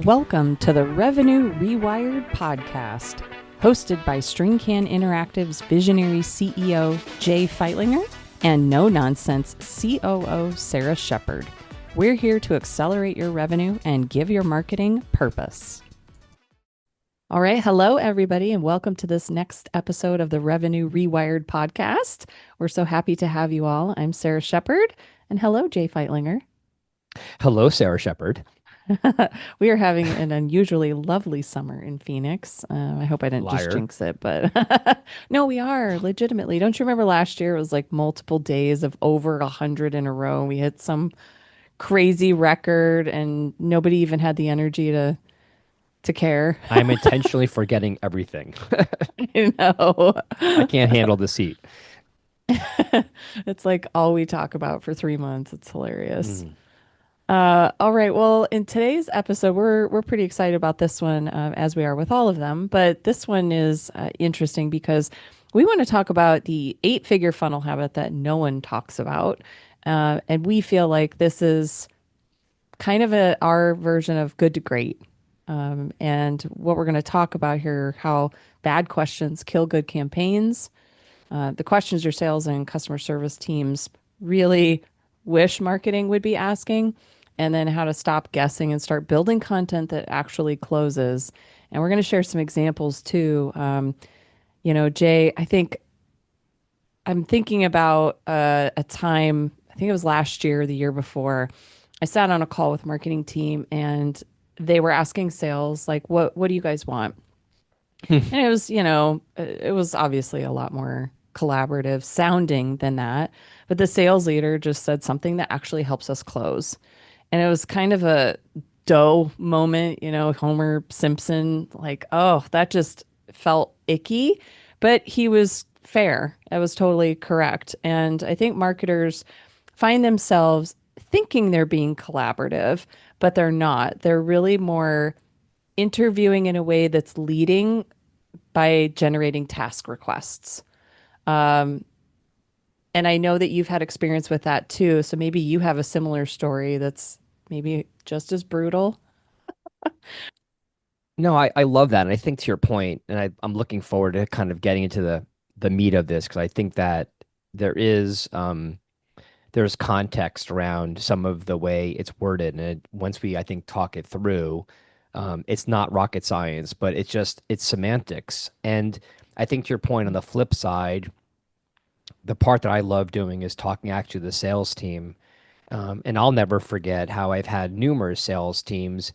Welcome to the Revenue Rewired podcast, hosted by StringCan Interactive's visionary CEO, Jay Feitlinger, and no-nonsense COO, Sarah Shepard. We're here to accelerate your revenue and give your marketing purpose. All right. Hello, everybody, and welcome to this next episode of the Revenue Rewired podcast. We're so happy to have you all. I'm Sarah Shepard, and hello, Jay Feitlinger. Hello, Sarah Shepard. We are having an unusually lovely summer in Phoenix. I hope I didn't just Liar. jinx it, but no, we are legitimately. Don't you remember last year? It was like multiple days of over 100 in a row. We hit some crazy record, and nobody even had the energy to care. I'm intentionally forgetting everything. You know, I can't handle the seat. it's like all we talk about for 3 months. It's hilarious. Mm. All right. Well, in today's episode, we're pretty excited about this one, as we are with all of them. But this one is interesting because we want to talk about the eight-figure funnel habit that no one talks about, and we feel like this is kind of our version of good to great. And what we're going to talk about here, how bad questions kill good campaigns, the questions your sales and customer service teams really wish marketing would be asking, and then how to stop guessing and start building content that actually closes. And we're going to share some examples too. Jay, I think I'm thinking about a time, I think it was last year, or the year before. I sat on a call with marketing team and they were asking sales, like, what do you guys want? And it was, it was obviously a lot more collaborative sounding than that. But the sales leader just said something that actually helps us close. And it was kind of a dough moment, Homer Simpson, like, oh, that just felt icky. But he was fair. It was totally correct. And I think marketers find themselves thinking they're being collaborative, but they're not. They're really more interviewing in a way that's leading by generating task requests. And I know that you've had experience with that too. So maybe you have a similar story that's maybe just as brutal. No, I love that. And I think to your point, and I'm looking forward to kind of getting into the meat of this because I think that there is there's context around some of the way it's worded. And once we, I think, talk it through, it's not rocket science, but it's semantics. And I think to your point on the flip side, the part that I love doing is talking actually to the sales team. And I'll never forget how I've had numerous sales teams,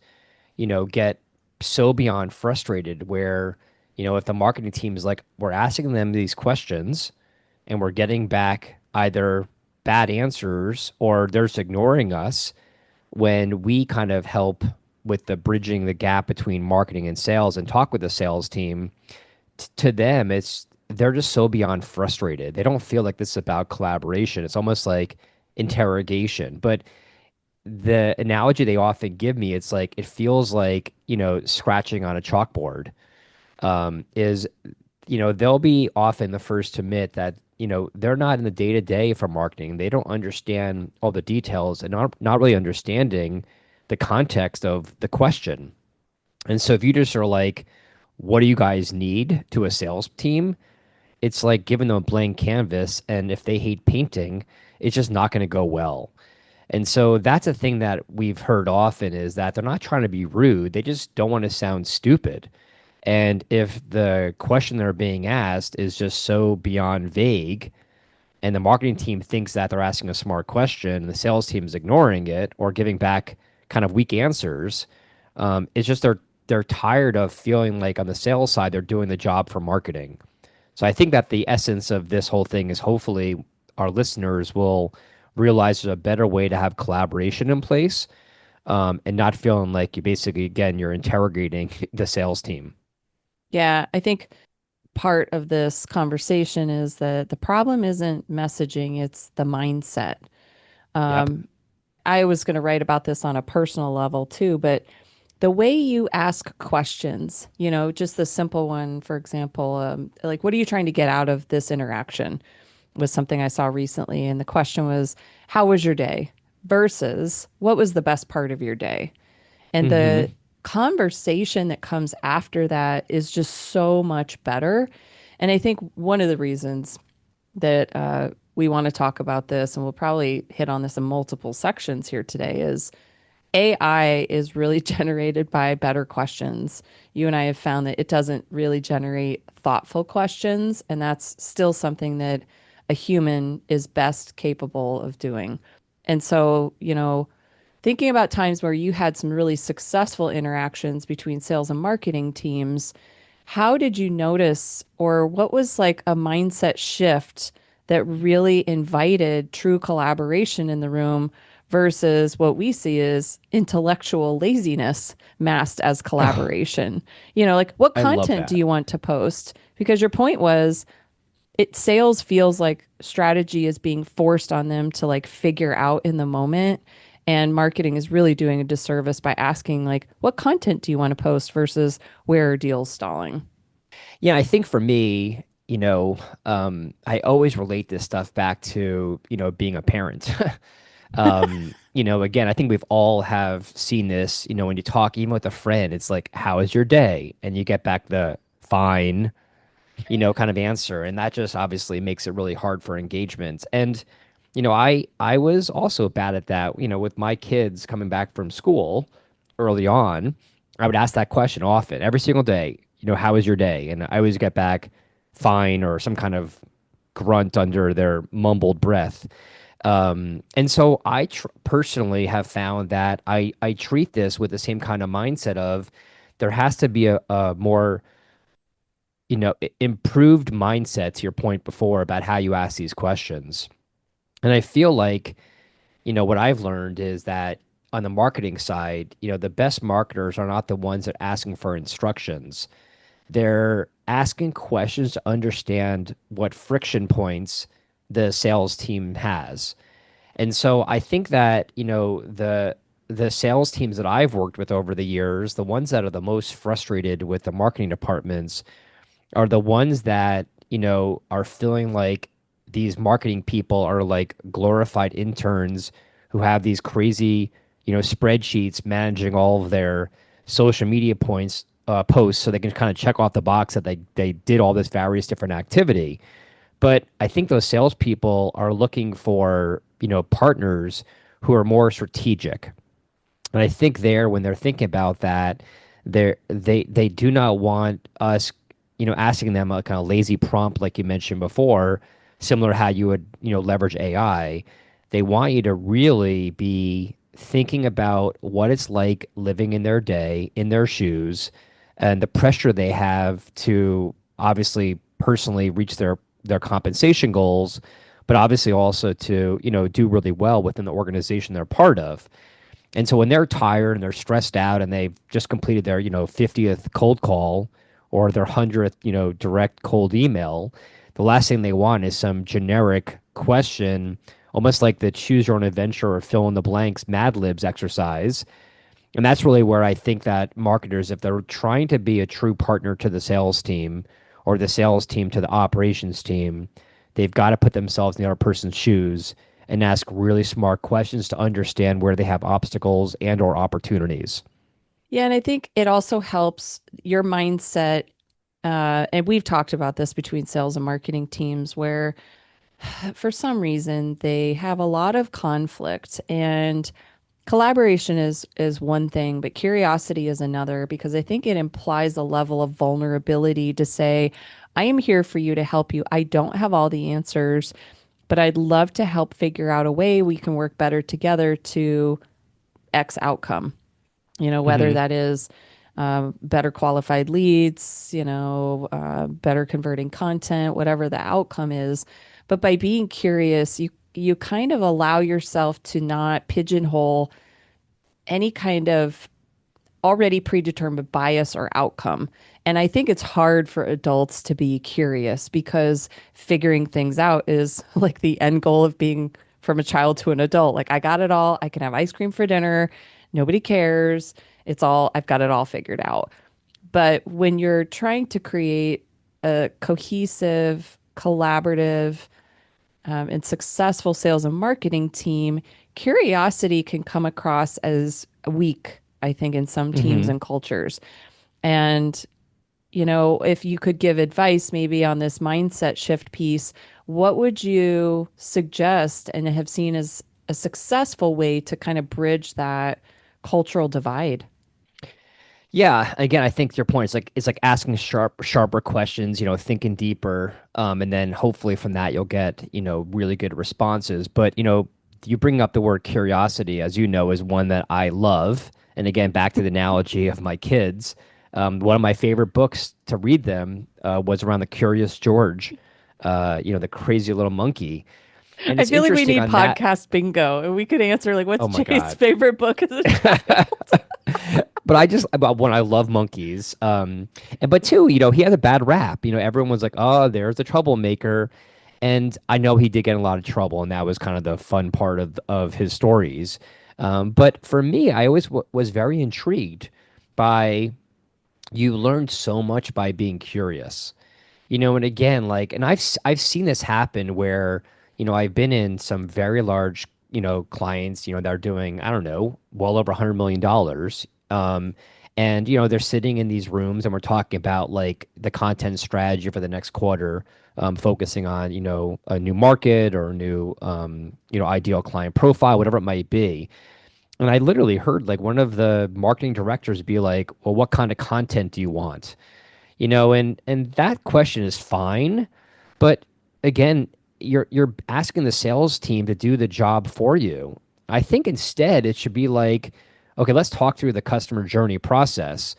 get so beyond frustrated where, if the marketing team is like, we're asking them these questions and we're getting back either bad answers or they're just ignoring us when we kind of help with the bridging the gap between marketing and sales and talk with the sales team to them, they're just so beyond frustrated. They don't feel like this is about collaboration. It's almost like interrogation. But the analogy they often give me, it's like it feels like, scratching on a chalkboard. Is they'll be often the first to admit that, they're not in the day to day for marketing. They don't understand all the details and not really understanding the context of the question. And so if you just are like, what do you guys need to a sales team? It's like giving them a blank canvas, and if they hate painting, it's just not going to go well. And so that's a thing that we've heard often is that they're not trying to be rude, they just don't want to sound stupid. And if the question they're being asked is just so beyond vague, and the marketing team thinks that they're asking a smart question, and the sales team is ignoring it or giving back kind of weak answers, it's just they're tired of feeling like on the sales side they're doing the job for marketing. So I think that the essence of this whole thing is hopefully our listeners will realize there's a better way to have collaboration in place, and not feeling like you basically, again, you're interrogating the sales team. Yeah, I think part of this conversation is that the problem isn't messaging, it's the mindset. Yep. I was going to write about this on a personal level too, but the way you ask questions, just the simple one, for example, like, what are you trying to get out of this interaction? Was something I saw recently. And the question was, how was your day? Versus, what was the best part of your day? And Hmm. conversation that comes after that is just so much better. And I think one of the reasons that we want to talk about this, and we'll probably hit on this in multiple sections here today, is AI is really generated by better questions. You and I have found that it doesn't really generate thoughtful questions, and that's still something that a human is best capable of doing. And so, thinking about times where you had some really successful interactions between sales and marketing teams, how did you notice, or what was like a mindset shift that really invited true collaboration in the room versus what we see is intellectual laziness masked as Oh, collaboration? Like what I love content do that. you want to post? Because your point was it sales feels like strategy is being forced on them to like figure out in the moment, and marketing is really doing a disservice by asking like what content do you want to post versus where are deals stalling. Yeah, I think for me, I always relate this stuff back to, being a parent. Again, I think we've all have seen this, when you talk even with a friend, it's like, how is your day? And you get back the fine, kind of answer. And that just obviously makes it really hard for engagement. And, I was also bad at that, with my kids coming back from school early on. I would ask that question often, every single day, how was your day? And I always get back fine or some kind of grunt under their mumbled breath. And so personally have found that I treat this with the same kind of mindset of there has to be a more improved mindset to your point before about how you ask these questions. And I feel like, what I've learned is that on the marketing side, the best marketers are not the ones that are asking for instructions. They're asking questions to understand what friction points the sales team has. And so I think that, the sales teams that I've worked with over the years, the ones that are the most frustrated with the marketing departments are the ones that, are feeling like these marketing people are like glorified interns who have these crazy, spreadsheets managing all of their social media posts so they can kind of check off the box that they did all this various different activity. But I think those salespeople are looking for, partners who are more strategic. And I think there, when they're thinking about that, they do not want us, asking them a kind of lazy prompt like you mentioned before, similar to how you would, leverage AI. They want you to really be thinking about what it's like living in their day, in their shoes, and the pressure they have to obviously personally reach their compensation goals, but obviously also to, do really well within the organization they're part of. And so when they're tired and they're stressed out and they've just completed their, 50th cold call or their 100th, direct cold email, the last thing they want is some generic question, almost like the choose your own adventure or fill in the blanks Mad Libs exercise. And that's really where I think that marketers, if they're trying to be a true partner to the sales team or the sales team to the operations team, they've got to put themselves in the other person's shoes and ask really smart questions to understand where they have obstacles and or opportunities. Yeah, and I think it also helps your mindset. And we've talked about this between sales and marketing teams where for some reason they have a lot of conflict, and collaboration is one thing, but curiosity is another, because I think it implies a level of vulnerability to say, I am here for you to help you. I don't have all the answers, but I'd love to help figure out a way we can work better together to X outcome. Whether Hmm. that is better qualified leads, better converting content, whatever the outcome is. But by being curious, you kind of allow yourself to not pigeonhole any kind of already predetermined bias or outcome. And I think it's hard for adults to be curious because figuring things out is like the end goal of being from a child to an adult. Like, I got it all. I can have ice cream for dinner. Nobody cares. I've got it all figured out. But when you're trying to create a cohesive, collaborative, and successful sales and marketing team, curiosity can come across as weak I think, in some teams Hmm. and cultures. And, if you could give advice maybe on this mindset shift piece, what would you suggest and have seen as a successful way to kind of bridge that cultural divide? Yeah, again, I think your point is like it's like asking sharper questions, thinking deeper, and then hopefully from that you'll get, really good responses. But, you bring up the word curiosity, as you know, is one that I love. And again, back to the analogy of my kids, one of my favorite books to read them was around the Curious George, the crazy little monkey. And I it's feel like we interesting need on that. podcast bingo and we could answer like what's Oh my Jay's God. favorite book as a child? But I just about one, I love monkeys. And but two, he has a bad rap. Everyone was like, "Oh, there's the troublemaker," and I know he did get in a lot of trouble, and that was kind of the fun part of his stories. But for me, I always was very intrigued by you learned so much by being curious. And again, like, and I've seen this happen where, I've been in some very large, clients, that are doing, I don't know, well over $100 million. And they're sitting in these rooms and we're talking about like the content strategy for the next quarter, focusing on, a new market or a new, ideal client profile, whatever it might be. And I literally heard like one of the marketing directors be like, well, what kind of content do you want? And that question is fine, but again, you're asking the sales team to do the job for you. I think instead it should be like, okay, let's talk through the customer journey process.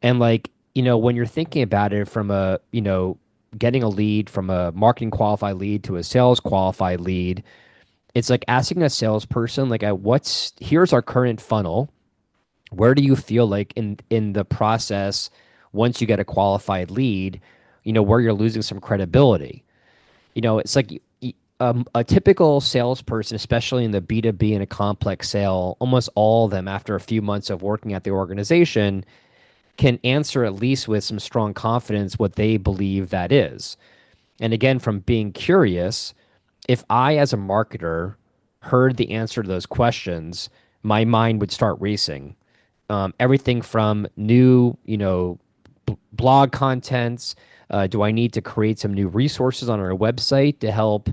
And like, when you're thinking about it from a, getting a lead from a marketing qualified lead to a sales qualified lead, it's like asking a salesperson, like, here's our current funnel. Where do you feel like in the process, once you get a qualified lead, where you're losing some credibility? It's like a typical salesperson, especially in the B2B and a complex sale, almost all of them, after a few months of working at the organization, can answer at least with some strong confidence what they believe that is. And again, from being curious, if I, as a marketer, heard the answer to those questions, my mind would start racing. Everything from new, blog contents. Do I need to create some new resources on our website to help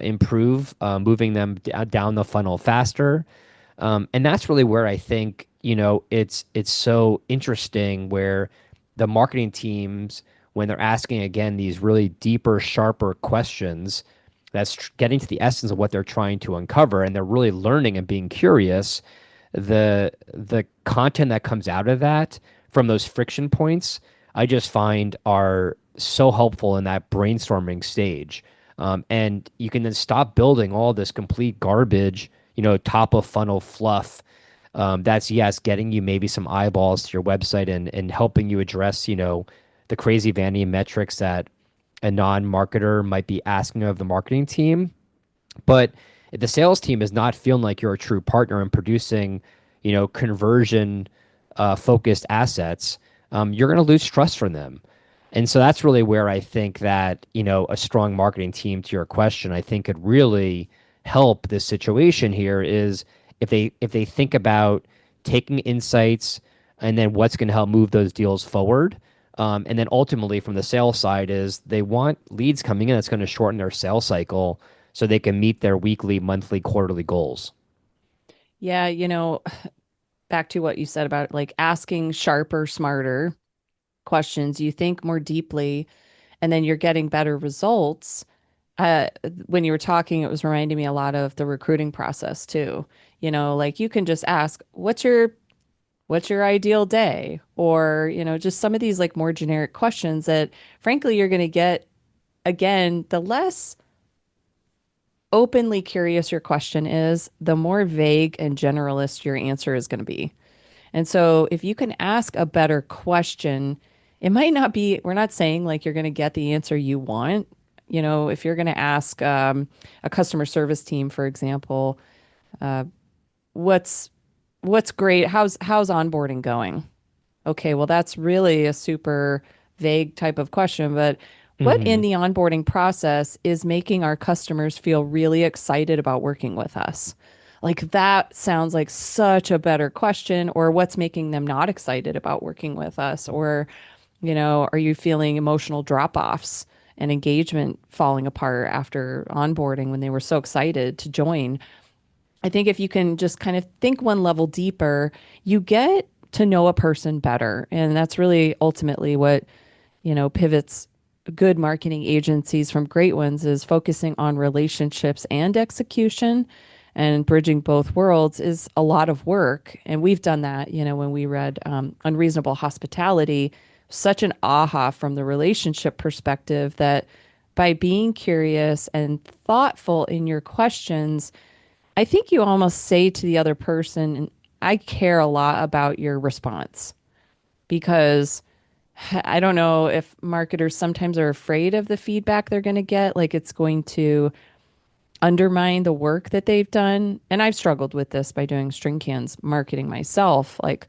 improve moving them down the funnel faster? And that's really where I think, it's so interesting where the marketing teams, when they're asking again these really deeper, sharper questions, that's getting to the essence of what they're trying to uncover, and they're really learning and being curious. The content that comes out of that from those friction points, I just find are so helpful in that brainstorming stage. And you can then stop building all this complete garbage, top of funnel fluff. That's, yes, getting you maybe some eyeballs to your website and helping you address, the crazy vanity metrics that a non-marketer might be asking of the marketing team. But if the sales team is not feeling like you're a true partner in producing, conversion focused assets, you're going to lose trust from them. And so that's really where I think that, a strong marketing team, to your question, I think could really help this situation here is if they think about taking insights and then what's going to help move those deals forward. And then ultimately from the sales side is they want leads coming in that's going to shorten their sales cycle so they can meet their weekly, monthly, quarterly goals. Yeah, back to what you said about like asking sharper, smarter questions, you think more deeply, and then you're getting better results. Uh, when you were talking, it was reminding me a lot of the recruiting process too. Like you can just ask, what's your ideal day? Or, just some of these like more generic questions that frankly you're going to get again, the less openly curious your question is, the more vague and generalist your answer is going to be. And so if you can ask a better question, it might not be, we're not saying like you're going to get the answer you want. If you're going to ask a customer service team, for example, what's what's great? How's onboarding going? Okay, well, that's really a super vague type of question, but what in Hmm. the onboarding process is making our customers feel really excited about working with us? Like that sounds like such a better question. Or what's making them not excited about working with us? Or, are you feeling emotional drop-offs and engagement falling apart after onboarding when they were so excited to join? I think if you can just kind of think one level deeper, you get to know a person better. And that's really ultimately what, pivots good marketing agencies from great ones is focusing on relationships and execution, and bridging both worlds is a lot of work. And we've done that, when we read Unreasonable Hospitality, such an aha from the relationship perspective that by being curious and thoughtful in your questions, I think you almost say to the other person, I care a lot about your response, because I don't know if marketers sometimes are afraid of the feedback they're going to get, like it's going to undermine the work that they've done. And I've struggled with this by doing string cans marketing myself. Like,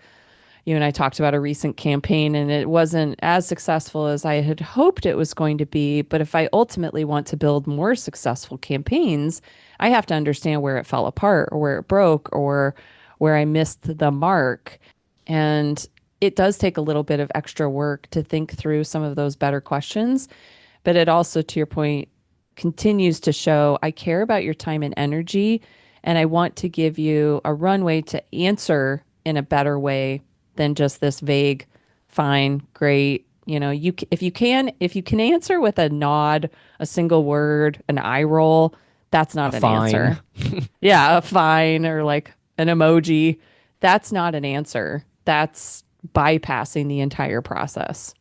you and I talked about a recent campaign and it wasn't as successful as I had hoped it was going to be. But if I ultimately want to build more successful campaigns, I have to understand where it fell apart or where it broke or where I missed the mark. And it does take a little bit of extra work to think through some of those better questions. But it also, to your point, continues to show I care about your time and energy, and I want to give you a runway to answer in a better way than just this vague, fine, great. If you can answer with a nod, a single word, an eye roll, that's A not an fine. answer. Yeah, a fine or like an emoji. That's not an answer. That's bypassing the entire process.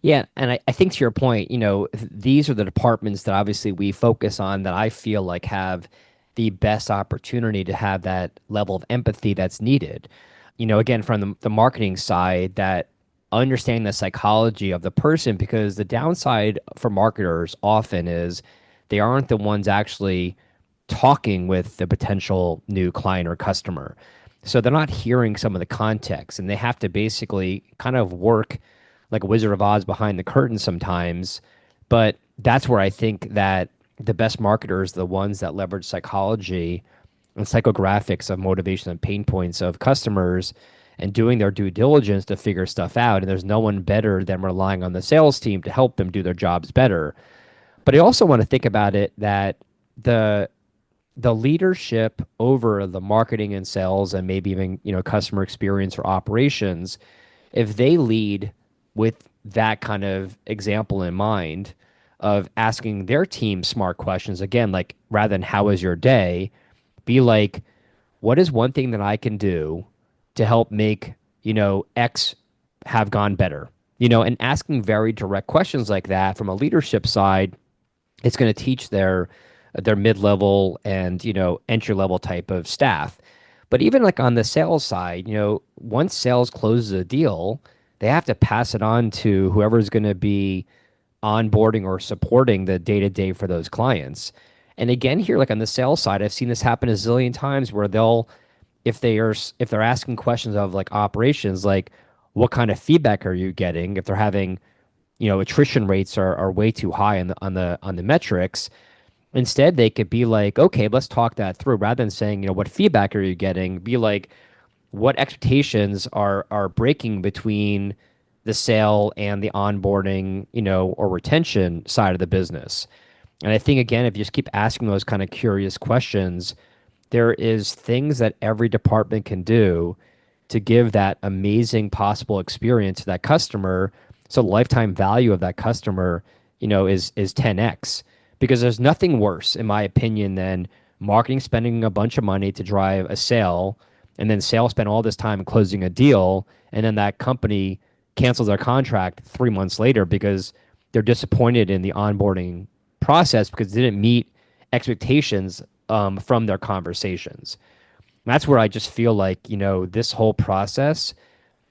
Yeah, and I think to your point, these are the departments that obviously we focus on that I feel like have the best opportunity to have that level of empathy that's needed. Again, from the marketing side, that understanding the psychology of the person, because the downside for marketers often is they aren't the ones actually talking with the potential new client or customer. So they're not hearing some of the context and they have to basically kind of work like a Wizard of Oz behind the curtain sometimes. But that's where I think that the best marketers, the ones that leverage psychology and psychographics of motivation and pain points of customers and doing their due diligence to figure stuff out. And there's no one better than relying on the sales team to help them do their jobs better. But I also want to think about it that the the leadership over the marketing and sales and maybe even customer experience or operations, if they lead with that kind of example in mind of asking their team smart questions, again, like rather than how was your day, be like, what is one thing that I can do to help make X have gone better, and asking very direct questions like that from a leadership side, it's going to teach their mid-level and entry-level type of staff. But even like on the sales side, once sales closes a deal, they have to pass it on to whoever's going to be onboarding or supporting the day-to-day for those clients. And again, here, like on the sales side, I've seen this happen a zillion times where if they're asking questions of like operations, like what kind of feedback are you getting? If they're having, attrition rates are way too high on the metrics. Instead, they could be like, okay, let's talk that through. Rather than saying, what feedback are you getting? Be like, what expectations are breaking between the sale and the onboarding, or retention side of the business. And I think again, if you just keep asking those kind of curious questions, there is things that every department can do to give that amazing possible experience to that customer. So the lifetime value of that customer, is 10x. Because there's nothing worse, in my opinion, than marketing spending a bunch of money to drive a sale, and then sales spend all this time closing a deal, and then that company cancels their contract 3 months later because they're disappointed in the onboarding process because it didn't meet expectations from their conversations. That's where I just feel like, this whole process,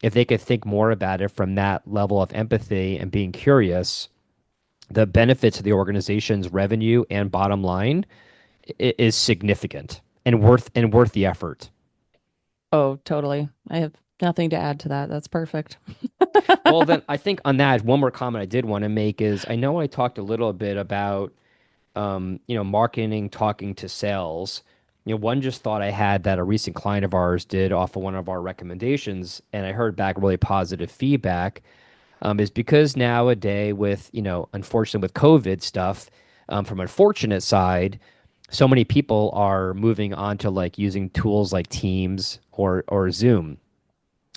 if they could think more about it from that level of empathy and being curious, the benefits of the organization's revenue and bottom line is significant and worth the effort. Oh, totally. I have nothing to add to that. That's perfect. Well, then I think on that, one more comment I did want to make is I know I talked a little bit about marketing talking to sales. One just thought I had that a recent client of ours did off of one of our recommendations, and I heard back really positive feedback, is because nowadays with, unfortunately with COVID stuff, from a fortunate side, so many people are moving on to like using tools like Teams or Zoom.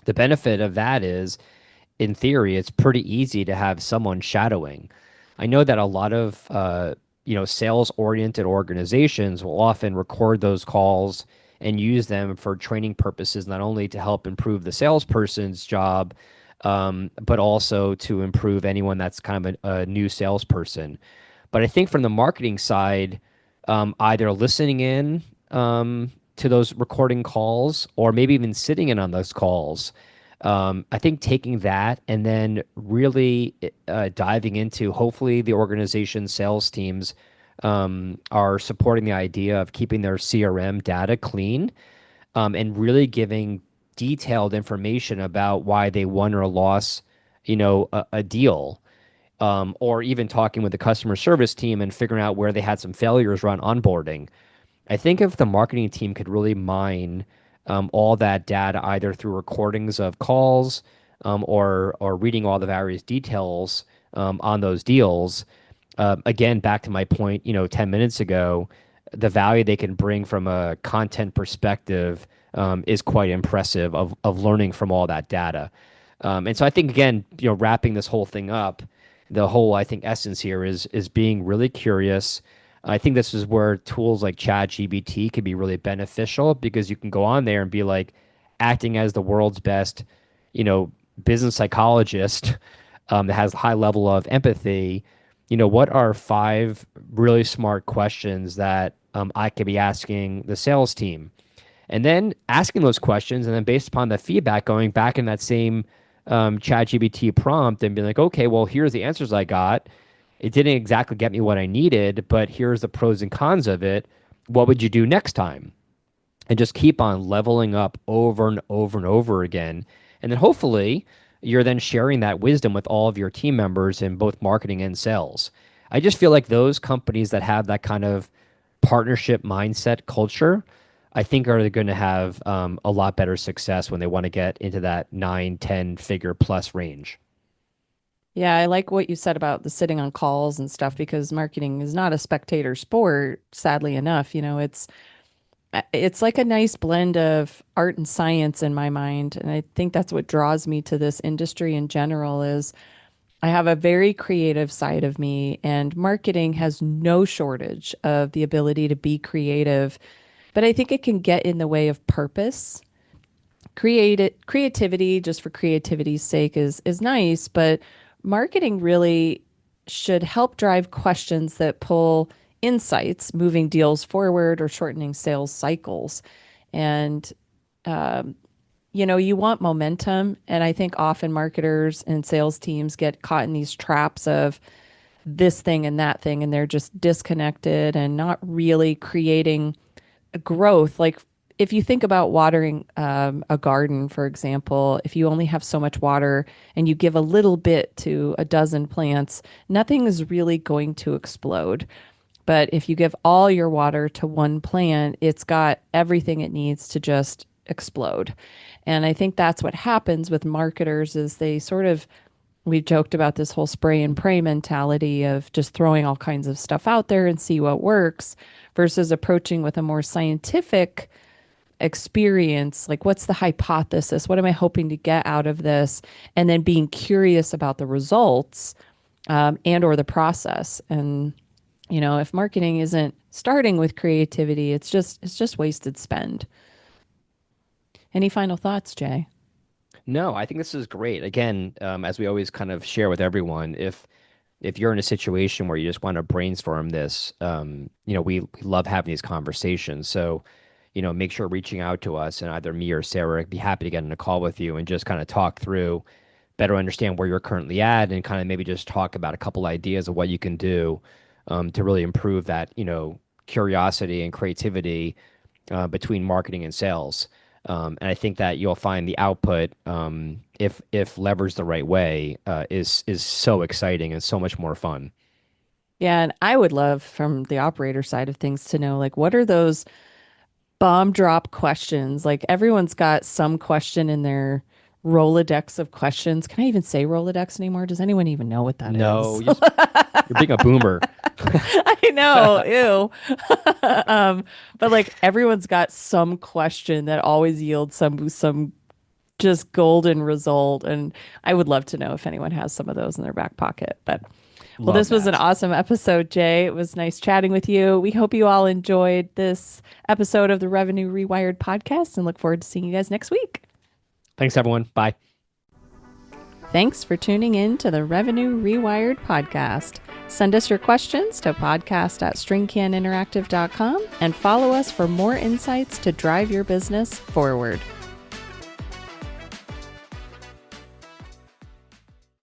The benefit of that is in theory, it's pretty easy to have someone shadowing. I know that a lot of sales-oriented organizations will often record those calls and use them for training purposes, not only to help improve the salesperson's job, but also to improve anyone that's kind of a new salesperson. But I think from the marketing side, either listening in to those recording calls or maybe even sitting in on those calls, I think taking that and then really diving into hopefully the organization's sales teams are supporting the idea of keeping their CRM data clean, and really giving detailed information about why they won or lost, a deal, or even talking with the customer service team and figuring out where they had some failures around onboarding. I think if the marketing team could really mine all that data either through recordings of calls, or reading all the various details on those deals, again, back to my point, 10 minutes ago, the value they can bring from a content perspective is quite impressive of learning from all that data. And so I think again, wrapping this whole thing up, the whole I think essence here is being really curious. I think this is where tools like ChatGPT can be really beneficial because you can go on there and be like acting as the world's best, you know, business psychologist that has a high level of empathy. What are five really smart questions that I could be asking the sales team? And then asking those questions, and then based upon the feedback, going back in that same ChatGPT prompt and being like, okay, well, here's the answers I got. It didn't exactly get me what I needed, but here's the pros and cons of it. What would you do next time? And just keep on leveling up over and over and over again. And then hopefully you're then sharing that wisdom with all of your team members in both marketing and sales. I just feel like those companies that have that kind of partnership mindset culture, I think are going to have a lot better success when they want to get into that 9, 10 figure plus range. Yeah, I like what you said about the sitting on calls and stuff because marketing is not a spectator sport, sadly enough. It's like a nice blend of art and science in my mind, and I think that's what draws me to this industry in general is I have a very creative side of me, and marketing has no shortage of the ability to be creative, but I think it can get in the way of purpose. Creativity just for creativity's sake is nice, but marketing really should help drive questions that pull insights, moving deals forward or shortening sales cycles. And you want momentum, and I think often marketers and sales teams get caught in these traps of this thing and that thing, and they're just disconnected and not really creating growth. Like if you think about watering a garden, for example, if you only have so much water and you give a little bit to a dozen plants, nothing is really going to explode. But if you give all your water to one plant, it's got everything it needs to just explode. And I think that's what happens with marketers is they sort of we've joked about this whole spray and pray mentality of just throwing all kinds of stuff out there and see what works versus approaching with a more scientific experience, like what's the hypothesis, what am I hoping to get out of this, and then being curious about the results, and or the process. And if marketing isn't starting with creativity, it's just wasted spend. Any final thoughts, Jay? No, I think this is great. Again, as we always kind of share with everyone, if you're in a situation where you just want to brainstorm this, we love having these conversations. So, make sure reaching out to us, and either me or Sarah would be happy to get in a call with you and just kind of talk through, better understand where you're currently at, and kind of maybe just talk about a couple ideas of what you can do to really improve that, curiosity and creativity between marketing and sales. And I think that you'll find the output, if leveraged the right way, is so exciting and so much more fun. Yeah, and I would love from the operator side of things to know like what are those bomb drop questions. Like everyone's got some question in their Rolodex of questions. Can I even say Rolodex anymore? Does anyone even know what that No, is? you're being a boomer. I know, ew. But like everyone's got some question that always yields some just golden result. And I would love to know if anyone has some of those in their back pocket. But well, Love this was an that. awesome episode, Jay. It was nice chatting with you. We hope you all enjoyed this episode of the Revenue Rewired podcast and look forward to seeing you guys next week. Thanks, everyone. Bye. Thanks for tuning in to the Revenue Rewired podcast. Send us your questions to podcast@stringcaninteractive.com and follow us for more insights to drive your business forward.